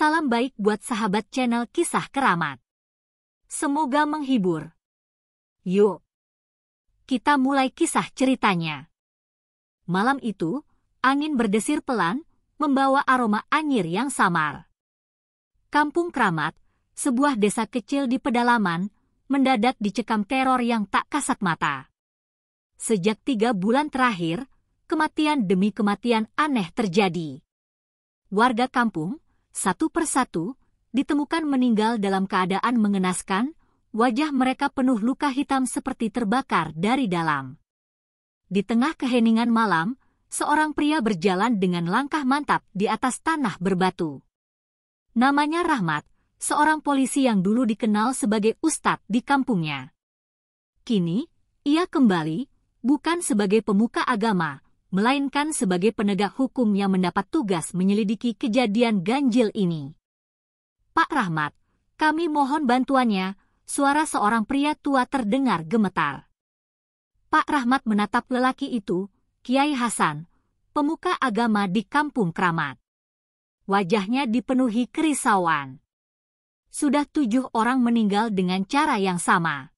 Salam baik buat sahabat channel Kisah Keramat. Semoga menghibur. Yuk, kita mulai kisah ceritanya. Malam itu, angin berdesir pelan, membawa aroma anyir yang samar. Kampung Keramat, sebuah desa kecil di pedalaman, mendadak dicekam teror yang tak kasat mata. Sejak 3 bulan terakhir, kematian demi kematian aneh terjadi. Warga kampung, satu persatu, ditemukan meninggal dalam keadaan mengenaskan, wajah mereka penuh luka hitam seperti terbakar dari dalam. Di tengah keheningan malam, seorang pria berjalan dengan langkah mantap di atas tanah berbatu. Namanya Rahmat, seorang polisi yang dulu dikenal sebagai ustadz di kampungnya. Kini, ia kembali, bukan sebagai pemuka agama, melainkan sebagai penegak hukum yang mendapat tugas menyelidiki kejadian ganjil ini. Pak Rahmat, kami mohon bantuannya, suara seorang pria tua terdengar gemetar. Pak Rahmat menatap lelaki itu, Kiai Hasan, pemuka agama di kampung Keramat. Wajahnya dipenuhi kerisauan. Sudah 7 orang meninggal dengan cara yang sama.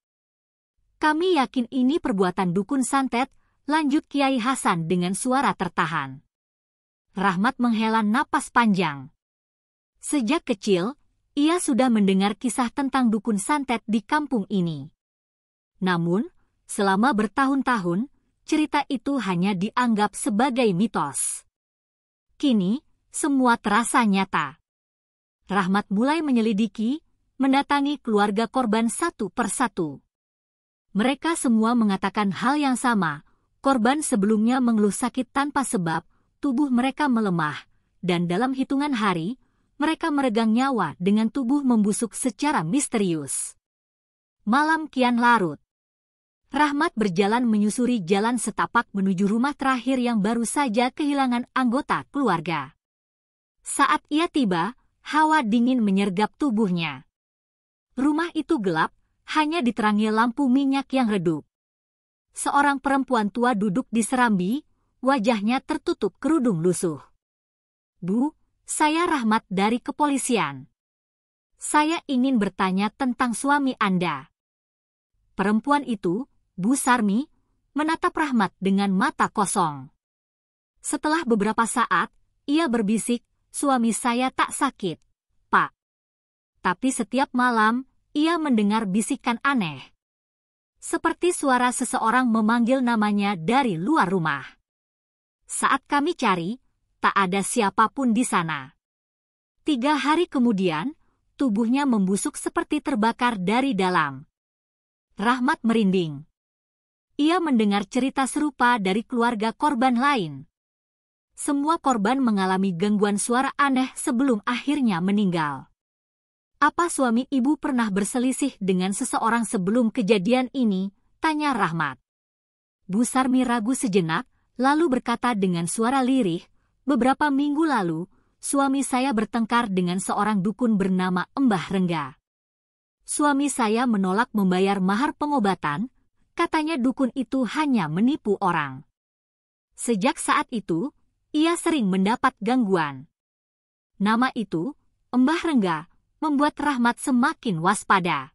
Kami yakin ini perbuatan dukun santet, lanjut Kiai Hasan dengan suara tertahan. Rahmat menghela napas panjang. Sejak kecil, ia sudah mendengar kisah tentang dukun santet di kampung ini. Namun, selama bertahun-tahun, cerita itu hanya dianggap sebagai mitos. Kini, semua terasa nyata. Rahmat mulai menyelidiki, mendatangi keluarga korban satu persatu. Mereka semua mengatakan hal yang sama. Korban sebelumnya mengeluh sakit tanpa sebab, tubuh mereka melemah, dan dalam hitungan hari, mereka meregang nyawa dengan tubuh membusuk secara misterius. Malam kian larut. Rahmat berjalan menyusuri jalan setapak menuju rumah terakhir yang baru saja kehilangan anggota keluarga. Saat ia tiba, hawa dingin menyergap tubuhnya. Rumah itu gelap, hanya diterangi lampu minyak yang redup. Seorang perempuan tua duduk di serambi, wajahnya tertutup kerudung lusuh. Bu, saya Rahmat dari kepolisian. Saya ingin bertanya tentang suami Anda. Perempuan itu, Bu Sarmi, menatap Rahmat dengan mata kosong. Setelah beberapa saat, ia berbisik, suami saya tak sakit, Pak. Tapi setiap malam, ia mendengar bisikan aneh. Seperti suara seseorang memanggil namanya dari luar rumah. Saat kami cari, tak ada siapapun di sana. 3 hari kemudian, tubuhnya membusuk seperti terbakar dari dalam. Rahmat merinding. Ia mendengar cerita serupa dari keluarga korban lain. Semua korban mengalami gangguan suara aneh sebelum akhirnya meninggal. Apa suami ibu pernah berselisih dengan seseorang sebelum kejadian ini? Tanya Rahmat. Bu Sarmi ragu sejenak, lalu berkata dengan suara lirih, beberapa minggu lalu, suami saya bertengkar dengan seorang dukun bernama Mbah Rengga. Suami saya menolak membayar mahar pengobatan, katanya dukun itu hanya menipu orang. Sejak saat itu, ia sering mendapat gangguan. Nama itu, Mbah Rengga, membuat Rahmat semakin waspada.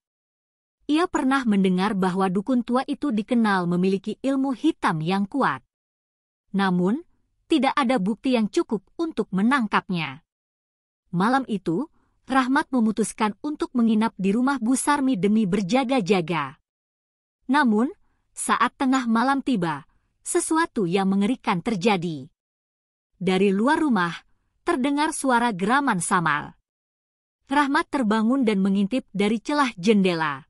Ia pernah mendengar bahwa dukun tua itu dikenal memiliki ilmu hitam yang kuat. Namun, tidak ada bukti yang cukup untuk menangkapnya. Malam itu, Rahmat memutuskan untuk menginap di rumah Bu Sarmi demi berjaga-jaga. Namun, saat tengah malam tiba, sesuatu yang mengerikan terjadi. Dari luar rumah, terdengar suara geraman samar. Rahmat terbangun dan mengintip dari celah jendela.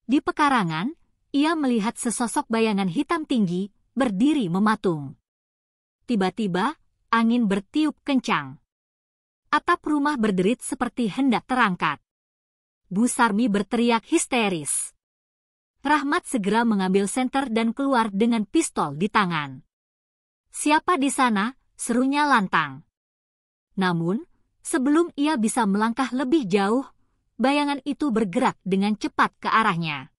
Di pekarangan, ia melihat sesosok bayangan hitam tinggi, berdiri mematung. Tiba-tiba, angin bertiup kencang. Atap rumah berderit seperti hendak terangkat. Bu Sarmi berteriak histeris. Rahmat segera mengambil senter dan keluar dengan pistol di tangan. Siapa di sana? Serunya lantang. Namun, sebelum ia bisa melangkah lebih jauh, bayangan itu bergerak dengan cepat ke arahnya.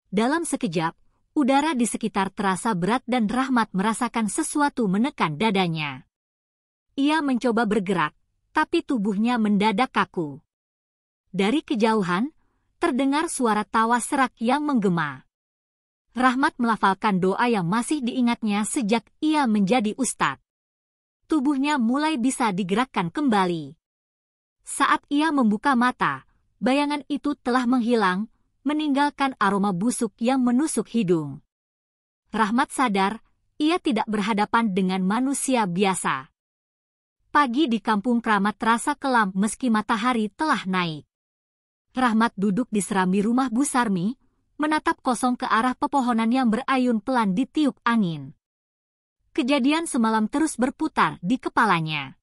Dalam sekejap, udara di sekitar terasa berat dan Rahmat merasakan sesuatu menekan dadanya. Ia mencoba bergerak, tapi tubuhnya mendadak kaku. Dari kejauhan, terdengar suara tawa serak yang menggema. Rahmat melafalkan doa yang masih diingatnya sejak ia menjadi ustadz. Tubuhnya mulai bisa digerakkan kembali. Saat ia membuka mata, bayangan itu telah menghilang, meninggalkan aroma busuk yang menusuk hidung. Rahmat sadar, ia tidak berhadapan dengan manusia biasa. Pagi di kampung Keramat terasa kelam meski matahari telah naik. Rahmat duduk di serambi rumah Bu Sarmi, menatap kosong ke arah pepohonan yang berayun pelan ditiup angin. Kejadian semalam terus berputar di kepalanya.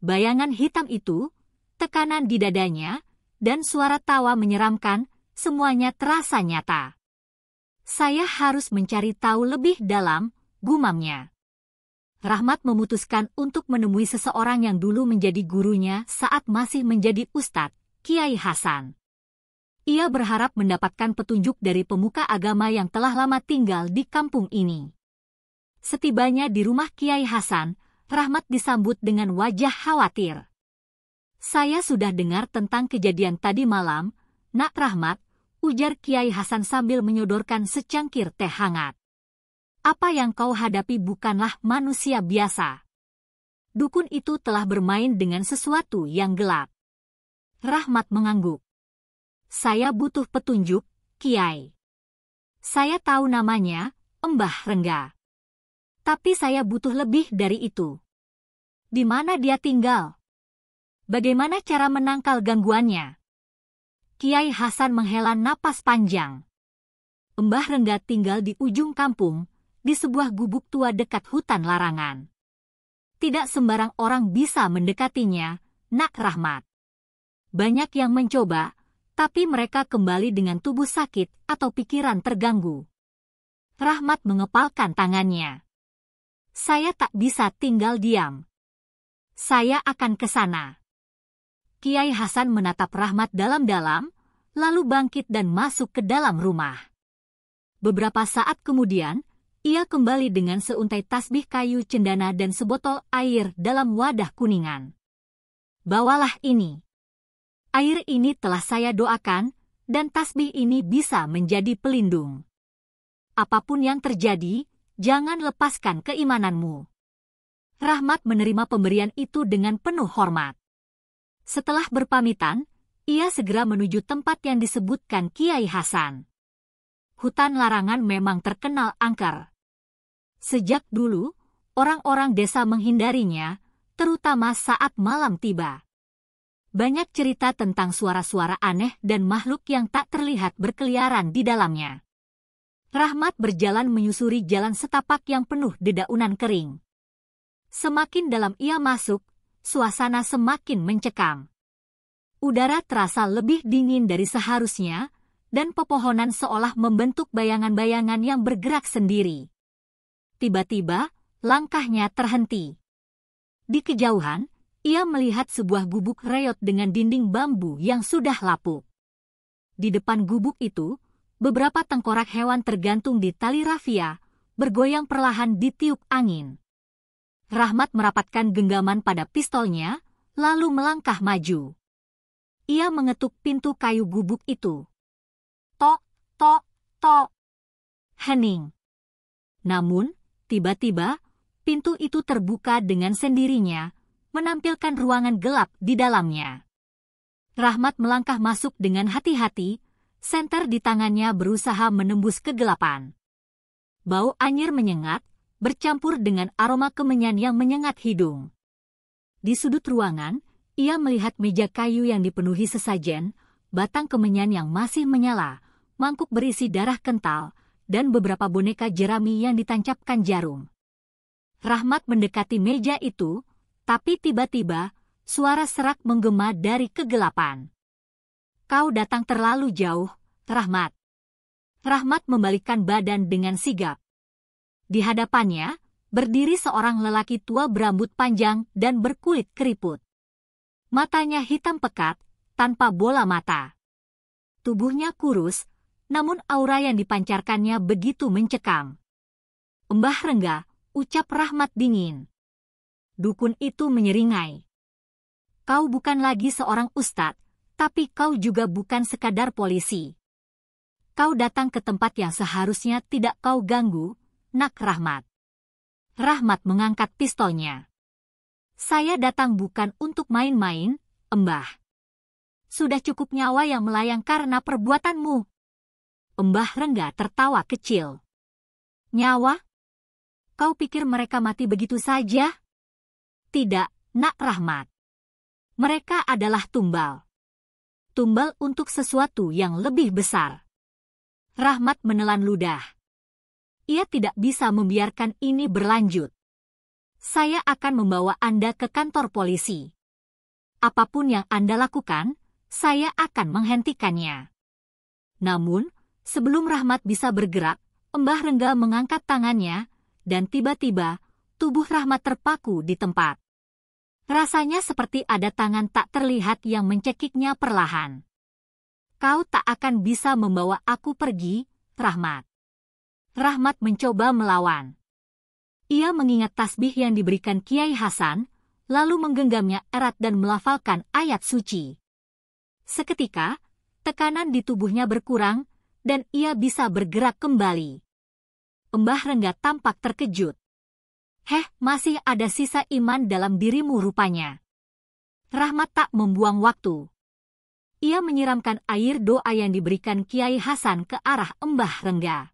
Bayangan hitam itu, tekanan di dadanya, dan suara tawa menyeramkan, semuanya terasa nyata. Saya harus mencari tahu lebih dalam, gumamnya. Rahmat memutuskan untuk menemui seseorang yang dulu menjadi gurunya saat masih menjadi ustadz, Kiai Hasan. Ia berharap mendapatkan petunjuk dari pemuka agama yang telah lama tinggal di kampung ini. Setibanya di rumah Kiai Hasan, Rahmat disambut dengan wajah khawatir. "Saya sudah dengar tentang kejadian tadi malam, Nak Rahmat," ujar Kiai Hasan sambil menyodorkan secangkir teh hangat. "Apa yang kau hadapi bukanlah manusia biasa. Dukun itu telah bermain dengan sesuatu yang gelap." Rahmat mengangguk. "Saya butuh petunjuk, Kiai. Saya tahu namanya, Mbah Rengga. Tapi saya butuh lebih dari itu. Di mana dia tinggal? Bagaimana cara menangkal gangguannya?" Kiai Hasan menghela napas panjang. Mbah Rengga tinggal di ujung kampung, di sebuah gubuk tua dekat hutan larangan. Tidak sembarang orang bisa mendekatinya, Nak Rahmat. Banyak yang mencoba, tapi mereka kembali dengan tubuh sakit atau pikiran terganggu. Rahmat mengepalkan tangannya. "Saya tak bisa tinggal diam. Saya akan ke sana." Kiai Hasan menatap Rahmat dalam-dalam, lalu bangkit dan masuk ke dalam rumah. Beberapa saat kemudian, ia kembali dengan seuntai tasbih kayu cendana dan sebotol air dalam wadah kuningan. "Bawalah ini. Air ini telah saya doakan, dan tasbih ini bisa menjadi pelindung. Apapun yang terjadi, jangan lepaskan keimananmu." Rahmat menerima pemberian itu dengan penuh hormat. Setelah berpamitan, ia segera menuju tempat yang disebutkan Kiai Hasan. Hutan larangan memang terkenal angker. Sejak dulu, orang-orang desa menghindarinya, terutama saat malam tiba. Banyak cerita tentang suara-suara aneh dan makhluk yang tak terlihat berkeliaran di dalamnya. Rahmat berjalan menyusuri jalan setapak yang penuh dedaunan kering. Semakin dalam ia masuk, suasana semakin mencekam. Udara terasa lebih dingin dari seharusnya, dan pepohonan seolah membentuk bayangan-bayangan yang bergerak sendiri. Tiba-tiba, langkahnya terhenti. Di kejauhan, ia melihat sebuah gubuk reot dengan dinding bambu yang sudah lapuk. Di depan gubuk itu, beberapa tengkorak hewan tergantung di tali rafia, bergoyang perlahan ditiup angin. Rahmat merapatkan genggaman pada pistolnya, lalu melangkah maju. Ia mengetuk pintu kayu gubuk itu. Tok, tok, tok. Hening. Namun, tiba-tiba, pintu itu terbuka dengan sendirinya, menampilkan ruangan gelap di dalamnya. Rahmat melangkah masuk dengan hati-hati, senter di tangannya berusaha menembus kegelapan. Bau anyir menyengat, bercampur dengan aroma kemenyan yang menyengat hidung. Di sudut ruangan, ia melihat meja kayu yang dipenuhi sesajen, batang kemenyan yang masih menyala, mangkuk berisi darah kental, dan beberapa boneka jerami yang ditancapkan jarum. Rahmat mendekati meja itu, tapi tiba-tiba, suara serak menggema dari kegelapan. "Kau datang terlalu jauh, Rahmat." Rahmat membalikkan badan dengan sigap. Di hadapannya, berdiri seorang lelaki tua berambut panjang dan berkulit keriput. Matanya hitam pekat, tanpa bola mata. Tubuhnya kurus, namun aura yang dipancarkannya begitu mencekam. "Mbah Rengga," ucap Rahmat dingin. Dukun itu menyeringai. Kau bukan lagi seorang ustadz, tapi kau juga bukan sekadar polisi. Kau datang ke tempat yang seharusnya tidak kau ganggu, Nak Rahmat. Rahmat mengangkat pistolnya. Saya datang bukan untuk main-main, Embah. Sudah cukup nyawa yang melayang karena perbuatanmu. Embah Rengga tertawa kecil. Nyawa? Kau pikir mereka mati begitu saja? Tidak, Nak Rahmat. Mereka adalah tumbal. Tumbal untuk sesuatu yang lebih besar. Rahmat menelan ludah. Ia tidak bisa membiarkan ini berlanjut. Saya akan membawa Anda ke kantor polisi. Apapun yang Anda lakukan, saya akan menghentikannya. Namun, sebelum Rahmat bisa bergerak, Embah Rengga mengangkat tangannya, dan tiba-tiba, tubuh Rahmat terpaku di tempat. Rasanya seperti ada tangan tak terlihat yang mencekiknya perlahan. Kau tak akan bisa membawa aku pergi, Rahmat. Rahmat mencoba melawan. Ia mengingat tasbih yang diberikan Kiai Hasan, lalu menggenggamnya erat dan melafalkan ayat suci. Seketika, tekanan di tubuhnya berkurang, dan ia bisa bergerak kembali. Embah Rengga tampak terkejut. Masih ada sisa iman dalam dirimu rupanya. Rahmat tak membuang waktu. Ia menyiramkan air doa yang diberikan Kiai Hasan ke arah Embah Rengga.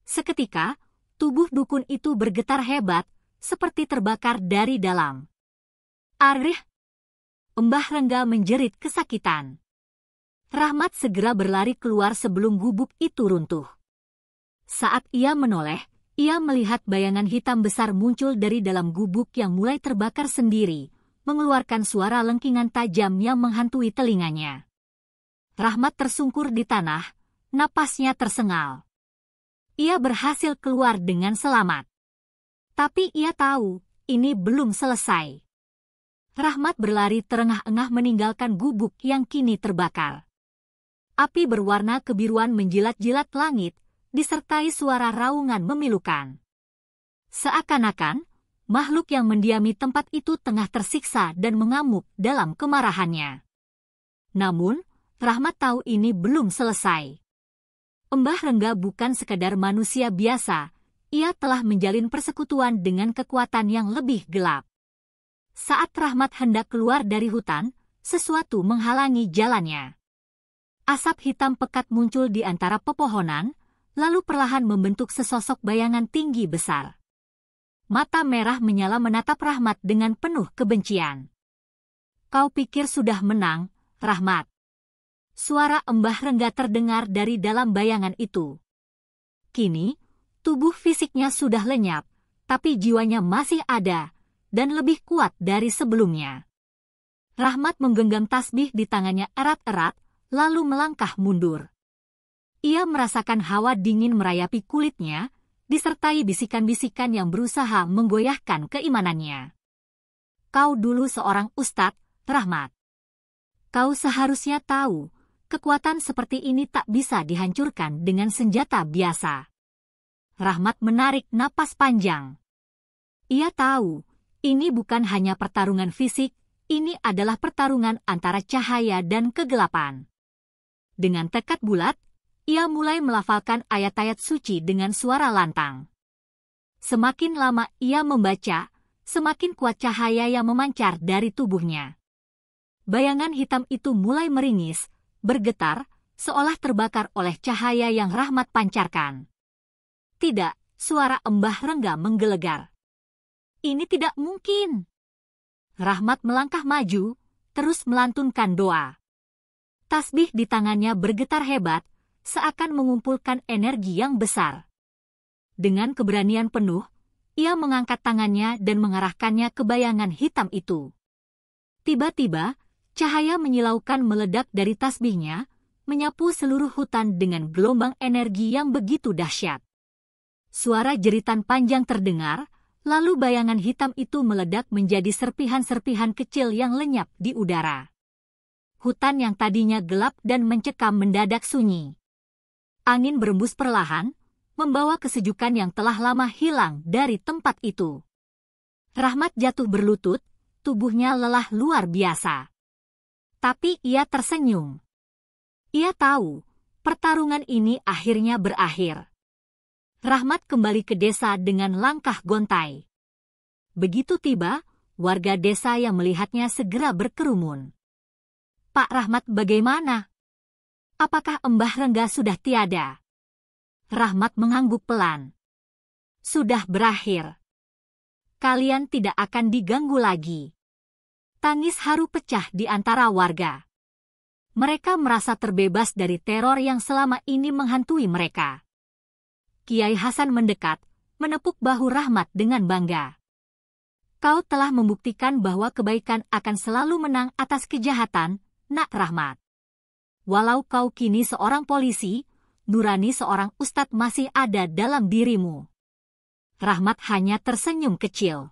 Seketika, tubuh dukun itu bergetar hebat, seperti terbakar dari dalam. Arih! Embah Rengga menjerit kesakitan. Rahmat segera berlari keluar sebelum gubuk itu runtuh. Saat ia menoleh, ia melihat bayangan hitam besar muncul dari dalam gubuk yang mulai terbakar sendiri, mengeluarkan suara lengkingan tajam yang menghantui telinganya. Rahmat tersungkur di tanah, napasnya tersengal. Ia berhasil keluar dengan selamat. Tapi ia tahu, ini belum selesai. Rahmat berlari terengah-engah meninggalkan gubuk yang kini terbakar. Api berwarna kebiruan menjilat-jilat langit, disertai suara raungan memilukan. Seakan-akan, makhluk yang mendiami tempat itu tengah tersiksa dan mengamuk dalam kemarahannya. Namun, Rahmat tahu ini belum selesai. Embah Rengga bukan sekadar manusia biasa, ia telah menjalin persekutuan dengan kekuatan yang lebih gelap. Saat Rahmat hendak keluar dari hutan, sesuatu menghalangi jalannya. Asap hitam pekat muncul di antara pepohonan, lalu perlahan membentuk sesosok bayangan tinggi besar. Mata merah menyala menatap Rahmat dengan penuh kebencian. Kau pikir sudah menang, Rahmat? Suara Embah Rengga terdengar dari dalam bayangan itu. Kini, tubuh fisiknya sudah lenyap, tapi jiwanya masih ada, dan lebih kuat dari sebelumnya. Rahmat menggenggam tasbih di tangannya erat-erat, lalu melangkah mundur. Ia merasakan hawa dingin merayapi kulitnya, disertai bisikan-bisikan yang berusaha menggoyahkan keimanannya. Kau dulu seorang ustadz, Rahmat. Kau seharusnya tahu, kekuatan seperti ini tak bisa dihancurkan dengan senjata biasa. Rahmat menarik napas panjang. Ia tahu, ini bukan hanya pertarungan fisik, ini adalah pertarungan antara cahaya dan kegelapan. Dengan tekad bulat, ia mulai melafalkan ayat-ayat suci dengan suara lantang. Semakin lama ia membaca, semakin kuat cahaya yang memancar dari tubuhnya. Bayangan hitam itu mulai meringis, bergetar, seolah terbakar oleh cahaya yang Rahmat pancarkan. Tidak, suara Embah Rengga menggelegar. Ini tidak mungkin. Rahmat melangkah maju, terus melantunkan doa. Tasbih di tangannya bergetar hebat, seakan mengumpulkan energi yang besar. Dengan keberanian penuh, ia mengangkat tangannya dan mengarahkannya ke bayangan hitam itu. Tiba-tiba, cahaya menyilaukan meledak dari tasbihnya, menyapu seluruh hutan dengan gelombang energi yang begitu dahsyat. Suara jeritan panjang terdengar, lalu bayangan hitam itu meledak menjadi serpihan-serpihan kecil yang lenyap di udara. Hutan yang tadinya gelap dan mencekam mendadak sunyi. Angin berembus perlahan, membawa kesejukan yang telah lama hilang dari tempat itu. Rahmat jatuh berlutut, tubuhnya lelah luar biasa. Tapi ia tersenyum. Ia tahu, pertarungan ini akhirnya berakhir. Rahmat kembali ke desa dengan langkah gontai. Begitu tiba, warga desa yang melihatnya segera berkerumun. "Pak Rahmat bagaimana? Apakah Mbah Rengga sudah tiada?" Rahmat mengangguk pelan. "Sudah berakhir. Kalian tidak akan diganggu lagi." Tangis haru pecah di antara warga. Mereka merasa terbebas dari teror yang selama ini menghantui mereka. Kiai Hasan mendekat, menepuk bahu Rahmat dengan bangga. "Kau telah membuktikan bahwa kebaikan akan selalu menang atas kejahatan, Nak Rahmat. Walau kau kini seorang polisi, nurani seorang ustadz masih ada dalam dirimu." Rahmat hanya tersenyum kecil.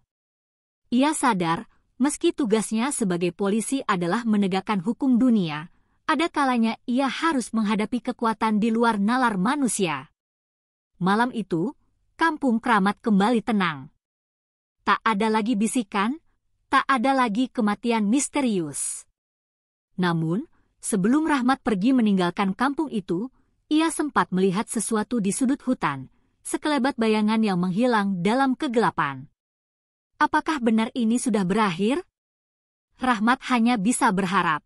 Ia sadar, meski tugasnya sebagai polisi adalah menegakkan hukum dunia, ada kalanya ia harus menghadapi kekuatan di luar nalar manusia. Malam itu, kampung Kramat kembali tenang. Tak ada lagi bisikan, tak ada lagi kematian misterius. Namun, sebelum Rahmat pergi meninggalkan kampung itu, ia sempat melihat sesuatu di sudut hutan, sekelebat bayangan yang menghilang dalam kegelapan. Apakah benar ini sudah berakhir? Rahmat hanya bisa berharap.